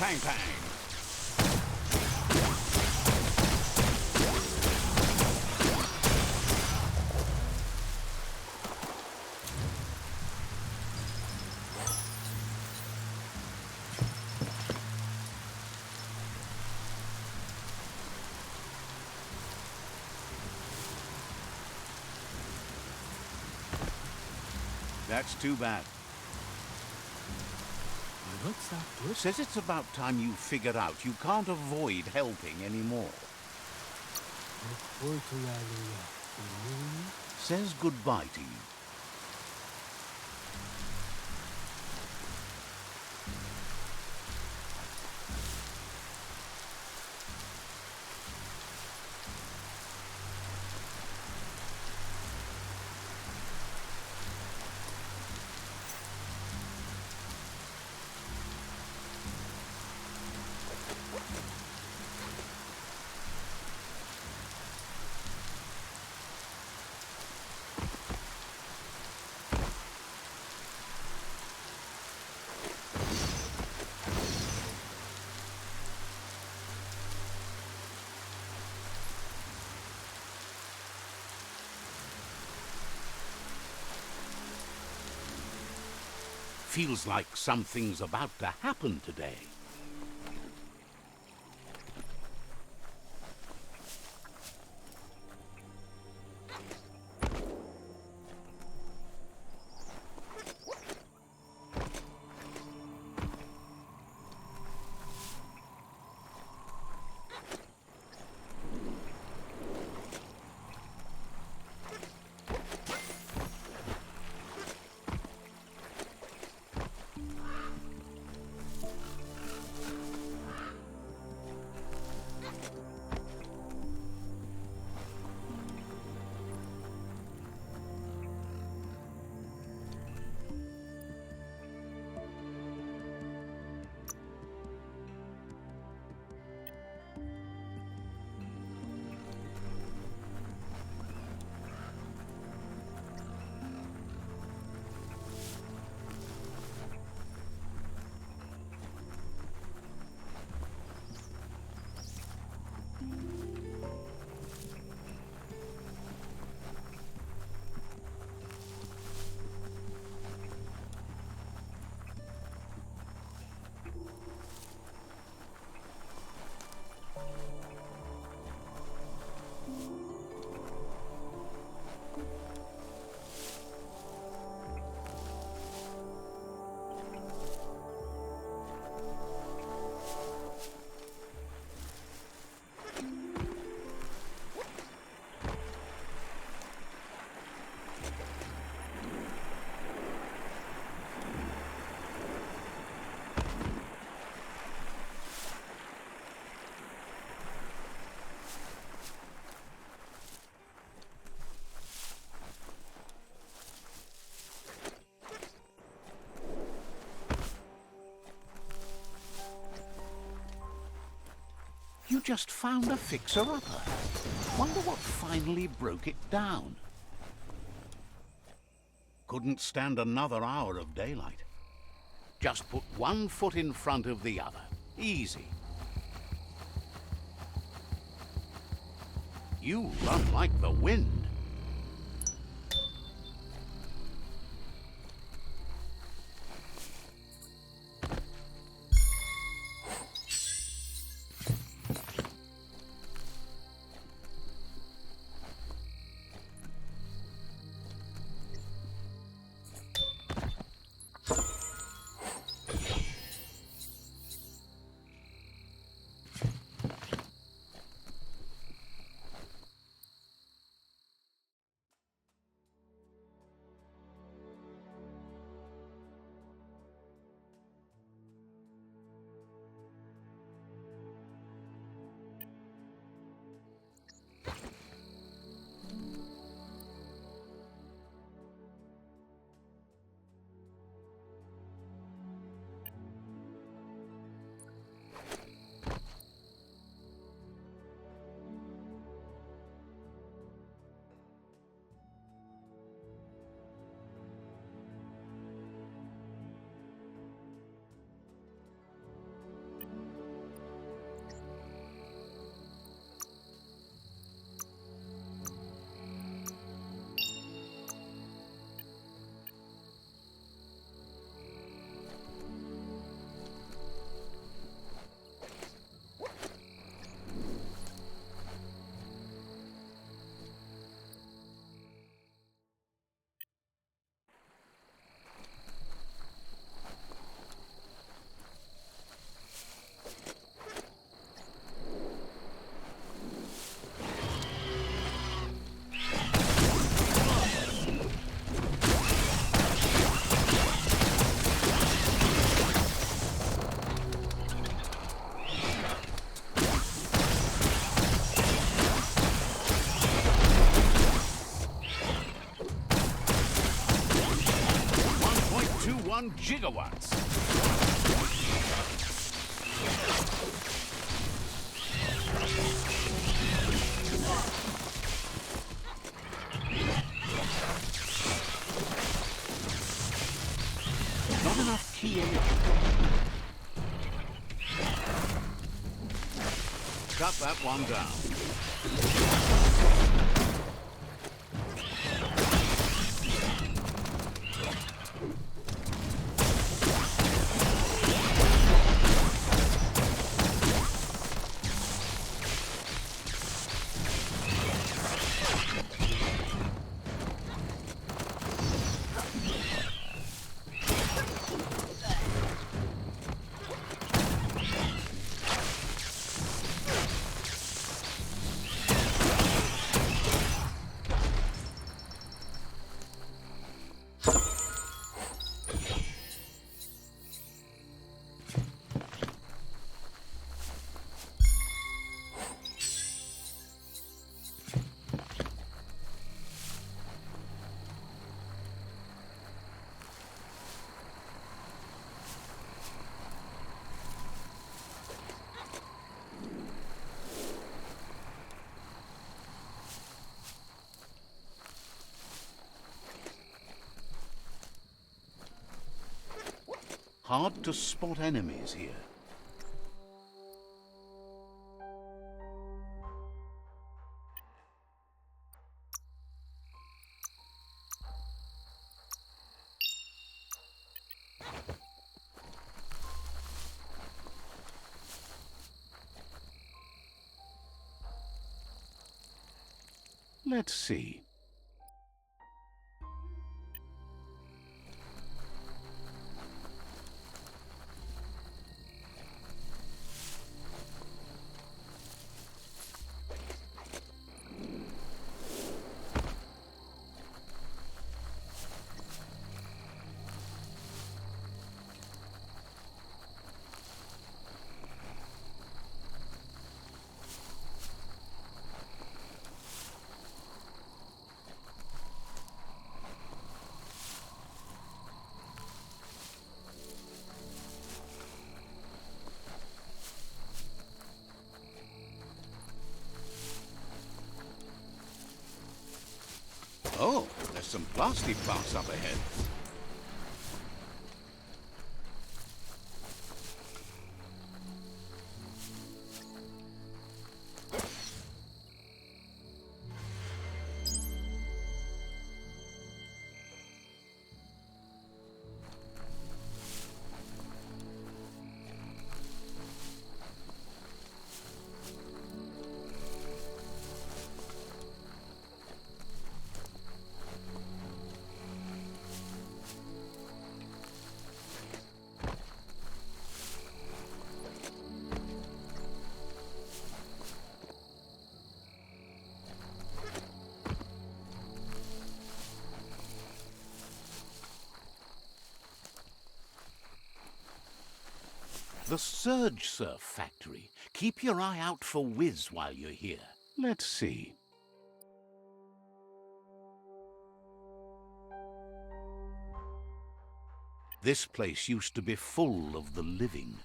pang, pang. That's too bad. What's that? Says it's about time you figured out you can't avoid helping anymore. Says goodbye to you. Feels like something's about to happen today. You just found a fixer-upper. Wonder what finally broke it down. Couldn't stand another hour of daylight. Just put one foot in front of the other. Easy. You run like the wind. 21 gigawatts. Not enough key energy. Cut that one down. Hard to spot enemies here. Let's see. Oh, there's some plastic plants up ahead. The Surge Surf Factory. Keep your eye out for Wiz while you're here. Let's see. This place used to be full of the living.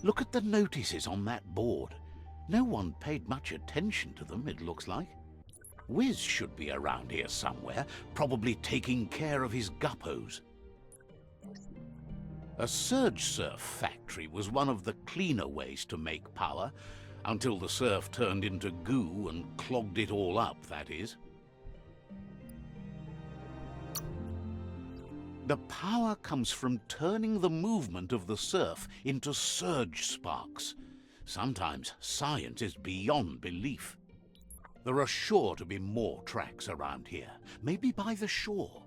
Look at the notices on that board. No one paid much attention to them, it looks like. Wiz should be around here somewhere, probably taking care of his guppos. A surge surf factory was one of the cleaner ways to make power, until the surf turned into goo and clogged it all up, that is. The power comes from turning the movement of the surf into surge sparks. Sometimes science is beyond belief. There are sure to be more tracks around here, maybe by the shore.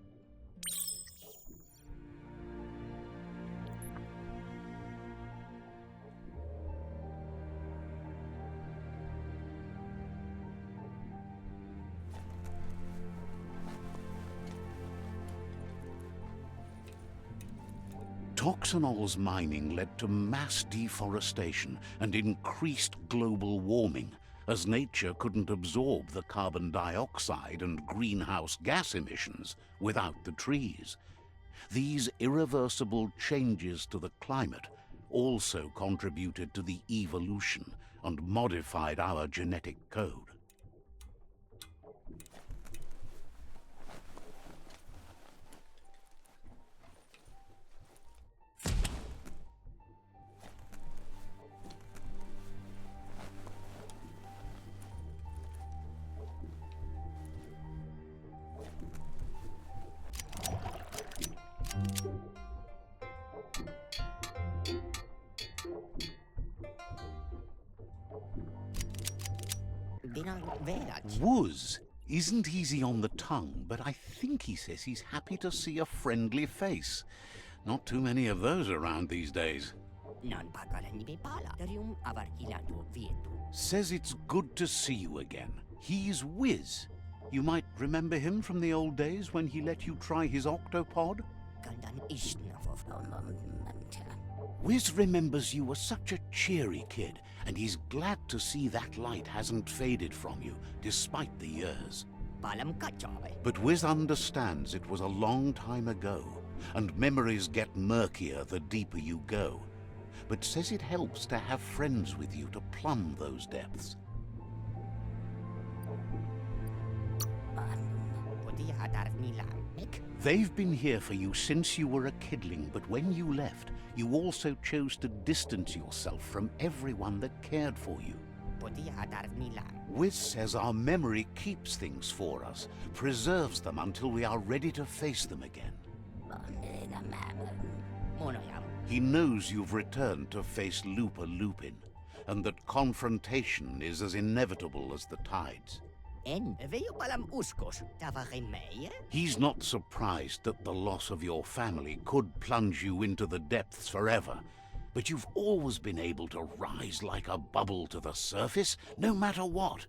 Toxanol's mining led to mass deforestation and increased global warming, as nature couldn't absorb the carbon dioxide and greenhouse gas emissions without the trees. These irreversible changes to the climate also contributed to the evolution and modified our genetic code. Wuz isn't easy on the tongue, but I think he says he's happy to see a friendly face. Not too many of those around these days. Says it's good to see you again. He's Wiz. You might remember him from the old days when he let you try his octopod? Wiz remembers you were such a cheery kid, and he's glad to see that light hasn't faded from you, despite the years. But Wiz understands it was a long time ago, and memories get murkier the deeper you go, but says it helps to have friends with you to plumb those depths. They've been here for you since you were a kidling, but when you left, you also chose to distance yourself from everyone that cared for you. Wiz says our memory keeps things for us, preserves them until we are ready to face them again. He knows you've returned to face Lupa Lupin, and that confrontation is as inevitable as the tides. He's not surprised that the loss of your family could plunge you into the depths forever, but you've always been able to rise like a bubble to the surface, no matter what.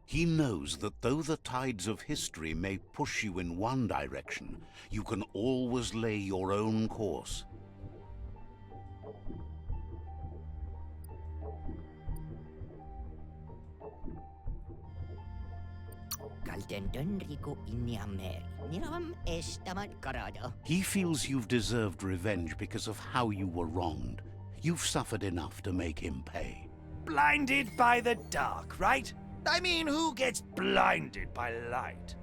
He knows that though the tides of history may push you in one direction, you can always lay your own course. He feels you've deserved revenge because of how you were wronged. You've suffered enough to make him pay. Blinded by the dark, right? I mean, who gets blinded by light?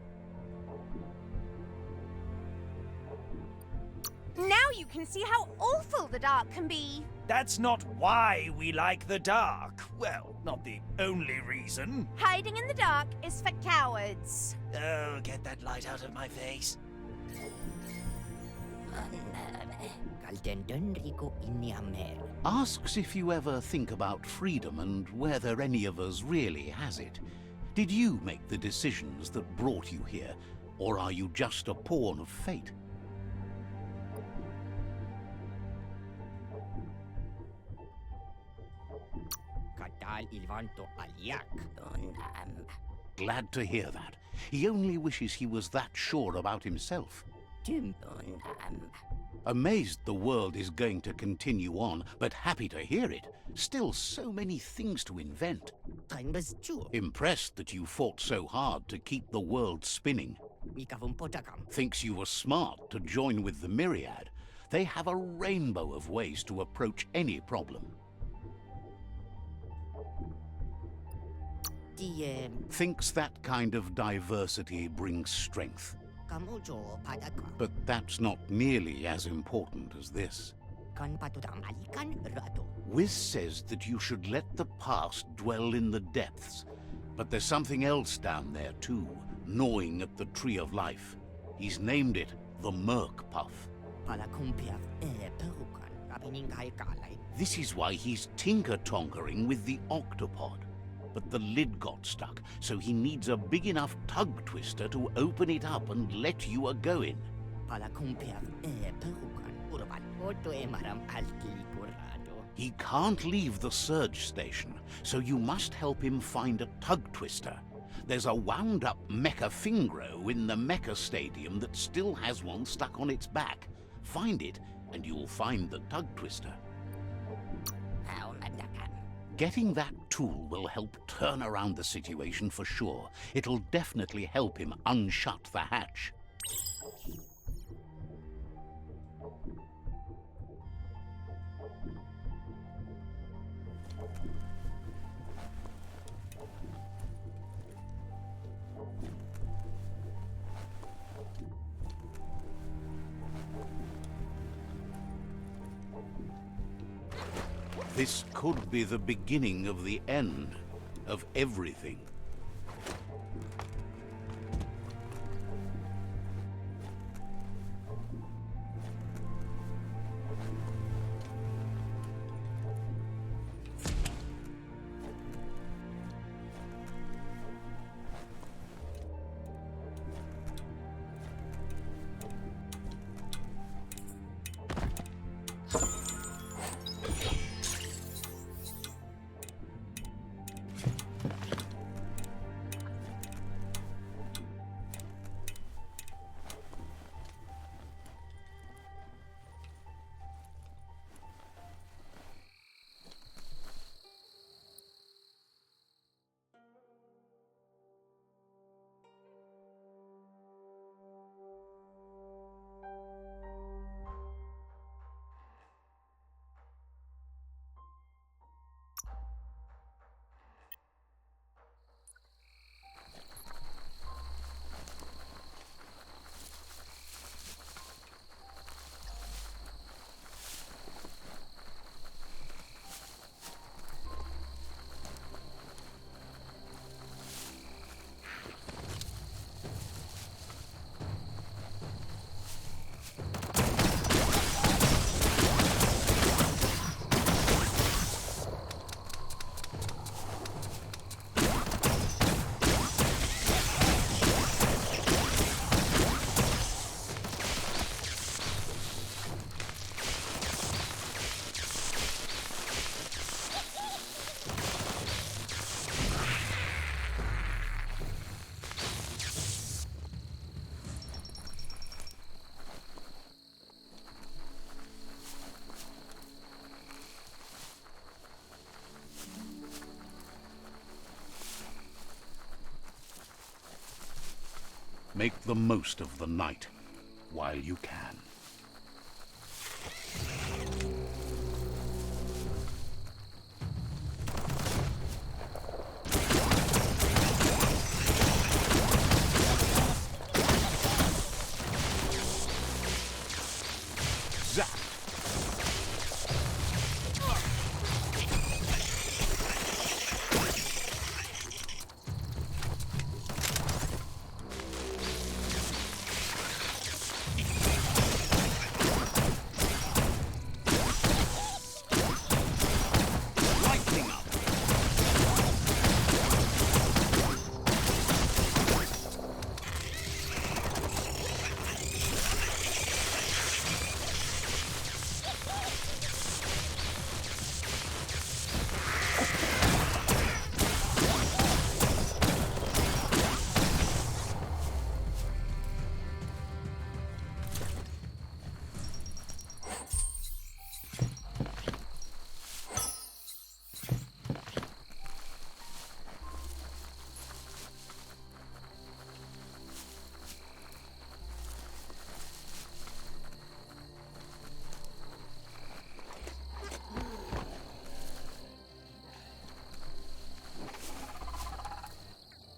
Now you can see how awful the dark can be. That's not why we like the dark. Well, not the only reason. Hiding in the dark is for cowards. Oh, get that light out of my face. Asks if you ever think about freedom and whether any of us really has it. Did you make the decisions that brought you here, or are you just a pawn of fate? Glad to hear that. He only wishes he was that sure about himself. Amazed the world is going to continue on, but happy to hear it. Still so many things to invent. Impressed that you fought so hard to keep the world spinning. Thinks you were smart to join with the Myriad. They have a rainbow of ways to approach any problem. Thinks that kind of diversity brings strength. But that's not nearly as important as this. Wiz says that you should let the past dwell in the depths, but there's something else down there too, gnawing at the Tree of Life. He's named it the Merc Puff. This is why he's tinker-tonkering with the octopod. But the lid got stuck, so he needs a big enough tug twister to open it up and let you a-go-in. He can't leave the surge station, so you must help him find a tug twister. There's a wound-up mecha Fingro in the mecha stadium that still has one stuck on its back. Find it, and you'll find the tug twister. Getting that tool will help turn around the situation for sure. It'll definitely help him unshut the hatch. This could be the beginning of the end of everything. Make the most of the night while you can. Zap!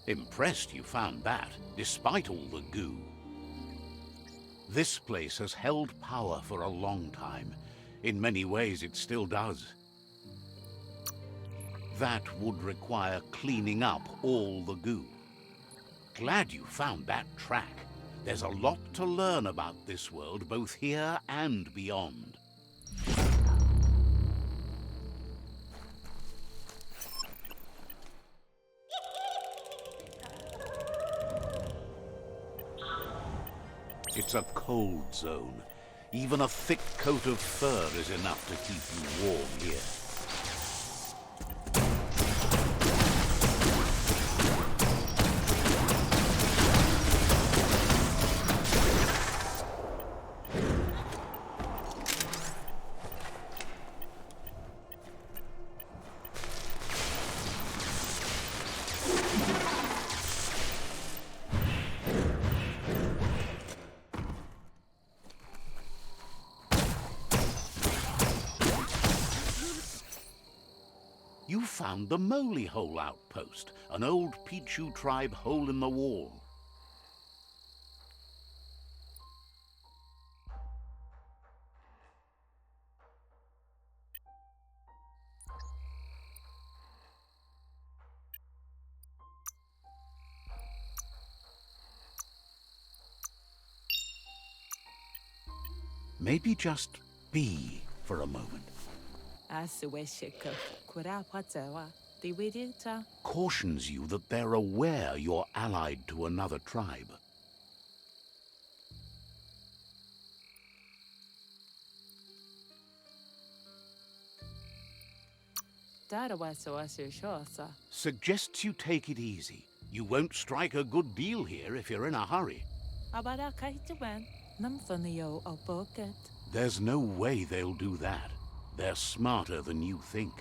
Impressed you found that, despite all the goo. This place has held power for a long time. In many ways, it still does. That would require cleaning up all the goo. Glad you found that track. There's a lot to learn about this world, both here and beyond. It's a cold zone. Even a thick coat of fur is enough to keep you warm here. found the Moly Hole outpost, an old Pichu tribe hole in the wall. Maybe just be for a moment. Cautions you that they're aware you're allied to another tribe. Suggests you take it easy. You won't strike a good deal here if you're in a hurry. There's no way they'll do that. They're smarter than you think.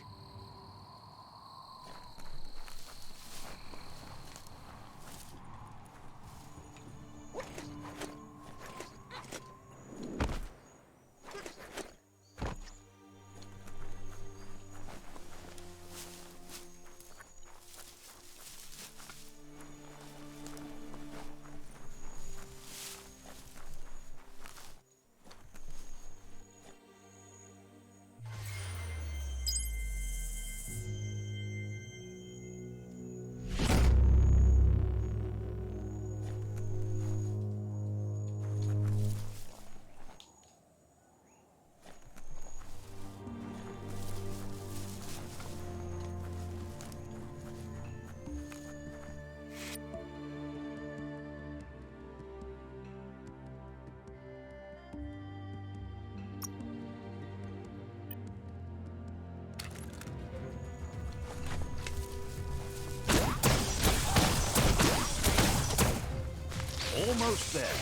Almost there.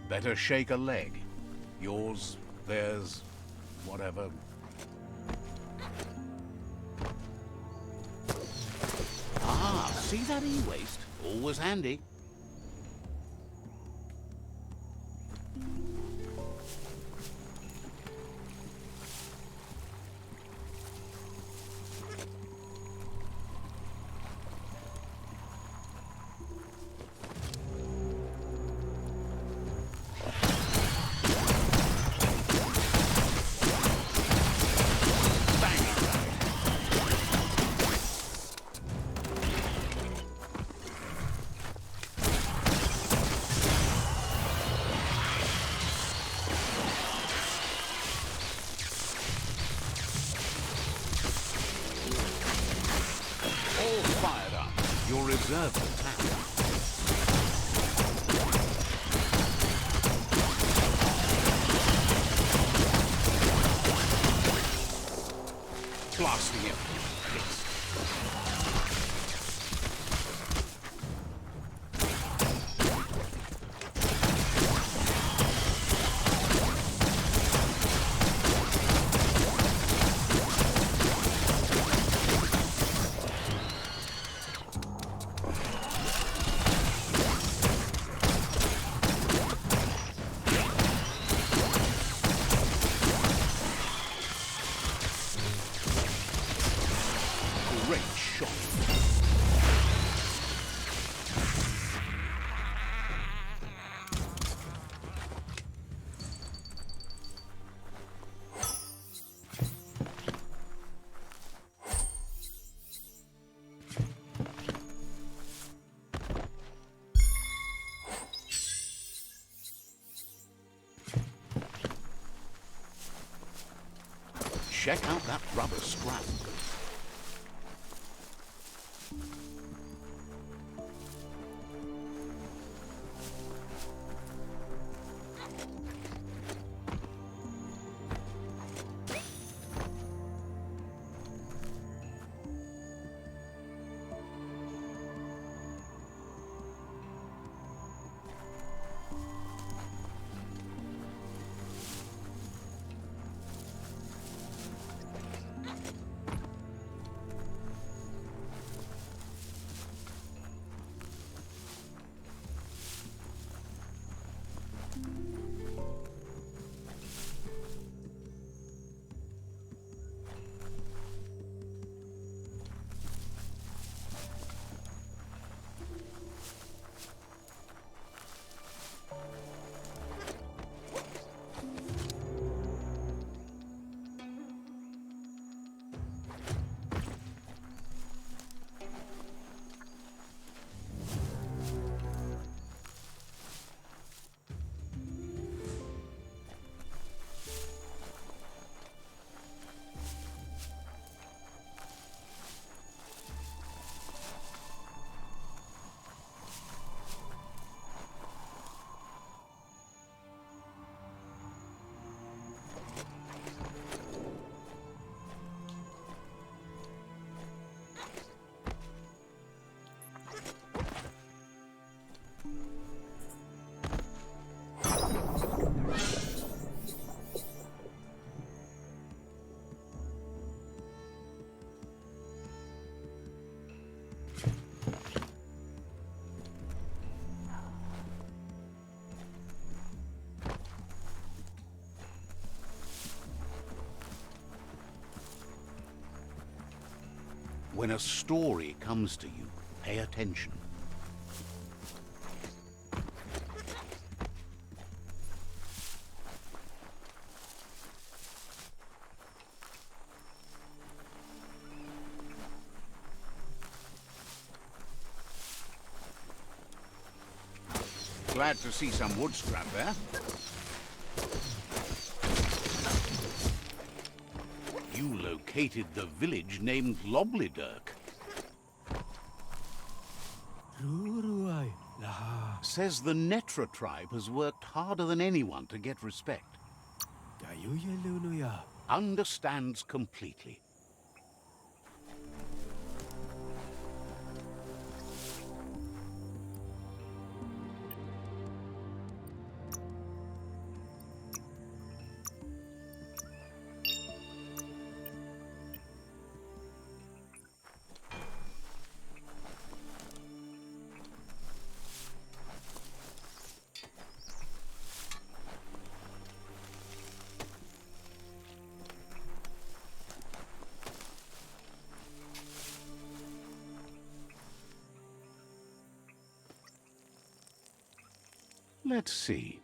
Better shake a leg. Yours, theirs, whatever. Ah, see that e-waste? Always handy. Reserve attack. Blasting him. Yes. check out that rubber strap. When a story comes to you, pay attention. Glad to see some wood scrap there. You located the village named Loblydurk. Says the Netra tribe has worked harder than anyone to get respect. Understands completely. Let's see.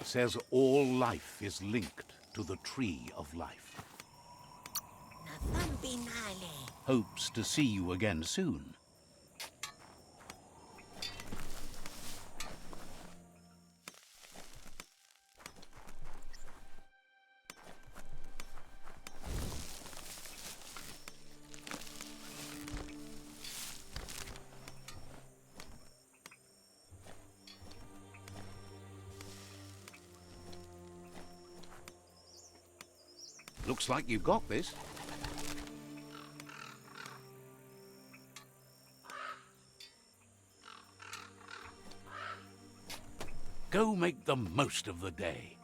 Says all life is linked to the tree of life. Hopes to see you again soon. Looks like you've got this. Go make the most of the day.